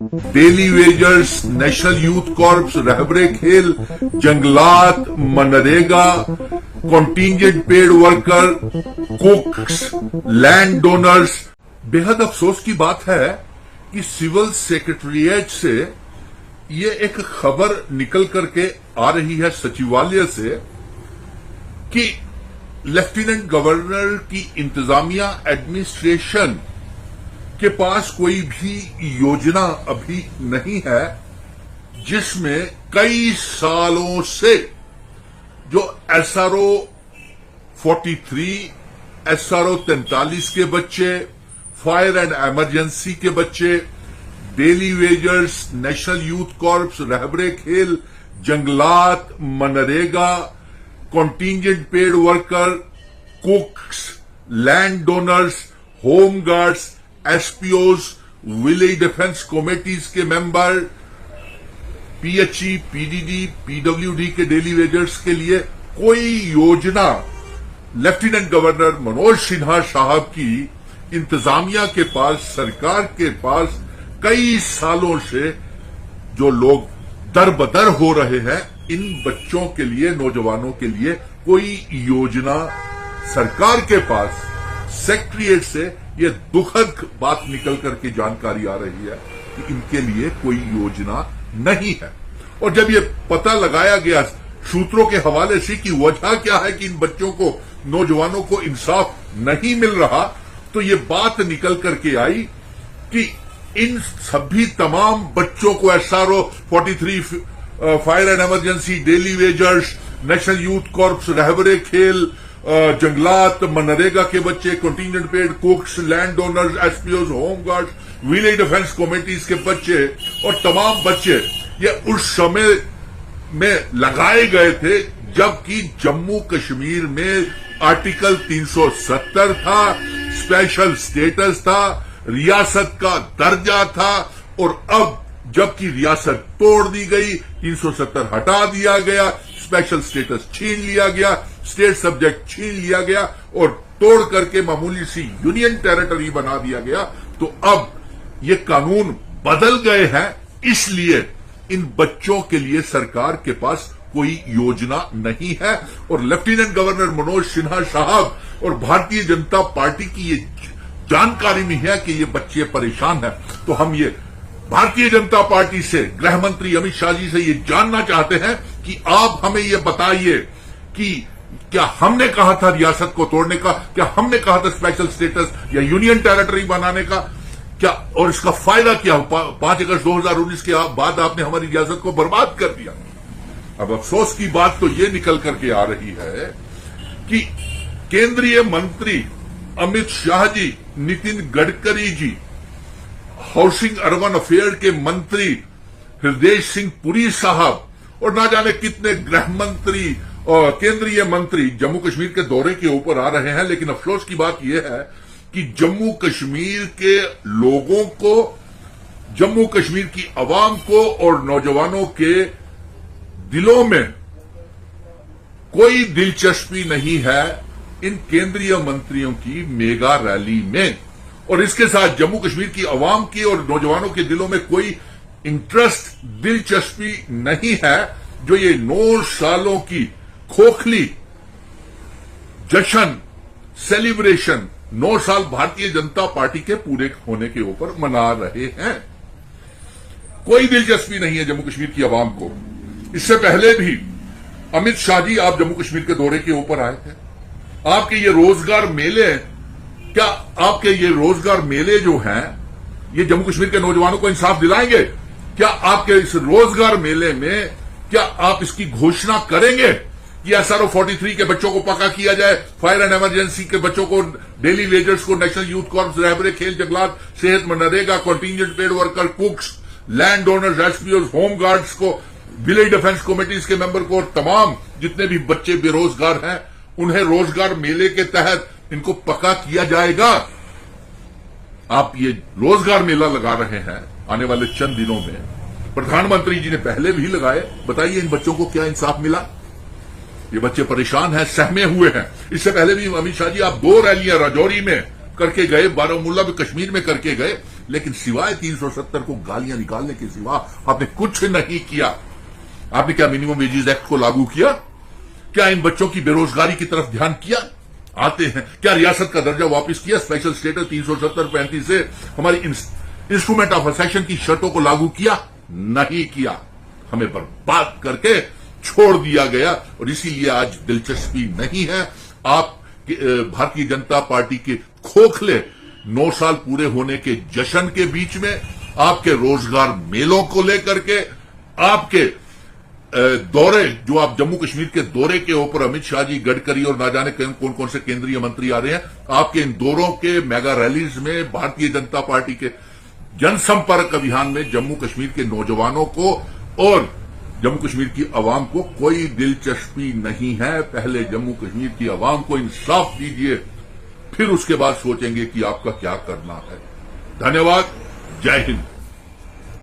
Daily wagers, national youth corps, रहबरे खेल, जंगलात, MNREGA, contingent paid worker, cooks, land donors. बेहद अफसोस की बात है कि सिविल सेक्रेटरीट से ये एक खबर निकल करके आ रही है सचिवालय से कि लेफ्टिनेंट गवर्नर की इंतजामिया एडमिनिस्ट्रेशन के पास कोई भी योजना अभी नहीं है जिसमें कई सालों से जो एसआरओ 43, एसआरओ 43 के बच्चे, फायर एंड इमरजेंसी के बच्चे, daily wagers, national youth corps, रहबरे खेल, जंगलात, MNREGA, contingent paid worker, cooks, land donors, home guards, SPOs, village defence committees के मेंबर, पीएचई, पीडीडी, पीडब्ल्यूडी के डेली वेजर्स के लिए कोई योजना लेफ्टिनेंट गवर्नर मनोज सिन्हा साहब की इंतजामिया के पास, सरकार के पास कई सालों से जो लोग दरबदर हो रहे हैं, इन बच्चों के लिए, नौजवानों के लिए कोई योजना सरकार के पास सेक्रेटरीट से ये दुखद बात निकल करके जानकारी आ रही है कि इनके लिए कोई योजना नहीं है। और जब ये पता लगाया गया सूत्रों के हवाले से कि वजह क्या है कि इन बच्चों को, नौजवानों को इंसाफ नहीं मिल रहा, तो ये बात निकल करके आई कि इन सभी तमाम बच्चों को SRO 43, fire and emergency, daily wagers, national youth corps, रहबरे खेल, जंगलात, मनरेगा के बच्चे, contingent paid, cooks, land donors, SPOs, home guards, village defence committees के बच्चे और तमाम बच्चे ये उस समय में लगाए गए थे जबकि जम्मू कश्मीर में आर्टिकल 370 था, स्पेशल स्टेटस था, रियासत का दर्जा था। और अब जबकि रियासत तोड़ दी गई, 370 हटा दिया गया, स्पेशल स्टेटस छीन लिया गया, स्टेट सब्जेक्ट छीन लिया गया और तोड़ करके मामूली सी यूनियन टेरिटरी बना दिया गया, तो अब ये कानून बदल गए हैं। इसलिए इन बच्चों के लिए सरकार के पास कोई योजना नहीं है और लेफ्टिनेंट गवर्नर मनोज सिन्हा साहब और भारतीय जनता पार्टी की ये जानकारी में है कि ये बच्चे परेशान हैं। तो हम ये भारतीय जनता पार्टी से, गृह मंत्री अमित शाह जी से ये जानना चाहते हैं कि आप हमें ये बताइए कि क्या हमने कहा था रियासत को तोड़ने का, क्या हमने कहा था स्पेशल स्टेटस या यूनियन टेरिटरी बनाने का, क्या, और इसका फायदा क्या? 5 अगस्त 2019 के बाद आपने हमारी रियासत को बर्बाद कर दिया। अब अफसोस की बात तो ये निकल करके आ रही है कि केंद्रीय मंत्री Amit Shah ji, Nitin Gadkari ji, housing urban affair के मंत्री हृदय सिंह पुरी साहब और ना जाने कितने गृह मंत्री और केंद्रीय मंत्री जम्मू कश्मीर के दौरे के ऊपर आ रहे हैं। लेकिन अफसोस की बात यह है कि जम्मू कश्मीर के लोगों को, जम्मू कश्मीर की आवाम को और नौजवानों के दिलों में कोई दिलचस्पी नहीं है इन केंद्रीय मंत्रियों की मेगा रैली में। और इसके साथ जम्मू कश्मीर की आवाम की और नौजवानों के दिलों में कोई इंटरेस्ट, दिलचस्पी नहीं है जो ये 9 सालों की खोखली जश्न, सेलिब्रेशन 9 साल भारतीय जनता पार्टी के पूरे होने के ऊपर मना रहे हैं। कोई दिलचस्पी नहीं है जम्मू कश्मीर की आवाम को। इससे पहले भी अमित शाह जी आप जम्मू कश्मीर के दौरे के ऊपर आए थे। आपके ये रोजगार मेले, क्या आपके ये रोजगार मेले जो हैं, ये जम्मू कश्मीर के नौजवानों को इंसाफ दिलाएंगे? क्या आपके इस रोजगार मेले में क्या आप इसकी घोषणा करेंगे कि एसआरओ 43 के बच्चों को पक्का किया जाए, फायर एंड इमरजेंसी के बच्चों को, डेली वेजर्स को, नेशनल यूथ कॉर्प्स, रहबरे खेल, जंगलात, सेहत, MNREGA, contingent paid worker, cooks, land donors, SPOs, home guards को, विलेज डिफेंस कमेटीज के मेंबर को और तमाम जितने भी बच्चे बेरोजगार हैं उन्हें रोजगार मेले के तहत इनको पक्का किया जाएगा? आप ये रोजगार मेला लगा रहे हैं आने वाले चंद दिनों में, प्रधानमंत्री जी ने पहले भी लगाए। बताइए इन बच्चों को क्या इंसाफ मिला? ये बच्चे परेशान हैं, सहमे हुए हैं। इससे पहले भी अमित शाह जी आप 2 रैलियां राजौरी में करके गए, बारामूला में, कश्मीर में करके गए। लेकिन सिवाय 370 को गालियां निकालने के सिवा आपने कुछ नहीं किया। आपने क्या मिनिमम वेजेस एक्ट को लागू किया? क्या इन बच्चों की बेरोजगारी की तरफ ध्यान किया? आते हैं क्या रियासत का दर्जा वापस किया? स्पेशल स्टेटस 370-35 से हमारी इंस्ट्रूमेंट ऑफ असेशन की शर्तों को लागू किया? नहीं किया। हमें बर्बाद करके छोड़ दिया गया और इसीलिए आज दिलचस्पी नहीं है। आप भारतीय जनता पार्टी के खोखले 9 साल पूरे होने के जश्न के बीच में, आपके रोजगार मेलों को लेकर के, आपके दौरे, जो आप जम्मू कश्मीर के दौरे के ऊपर अमित शाह जी, गडकरी और ना जाने कौन कौन से केंद्रीय मंत्री आ रहे हैं, आपके इन दौरों के मेगा रैलीज में भारतीय जनता पार्टी के जनसंपर्क अभियान में जम्मू कश्मीर के नौजवानों को और जम्मू कश्मीर की आवाम को कोई दिलचस्पी नहीं है। पहले जम्मू कश्मीर की आवाम को इंसाफ दीजिए, फिर उसके बाद सोचेंगे कि आपका क्या करना है। धन्यवाद। जय हिंद।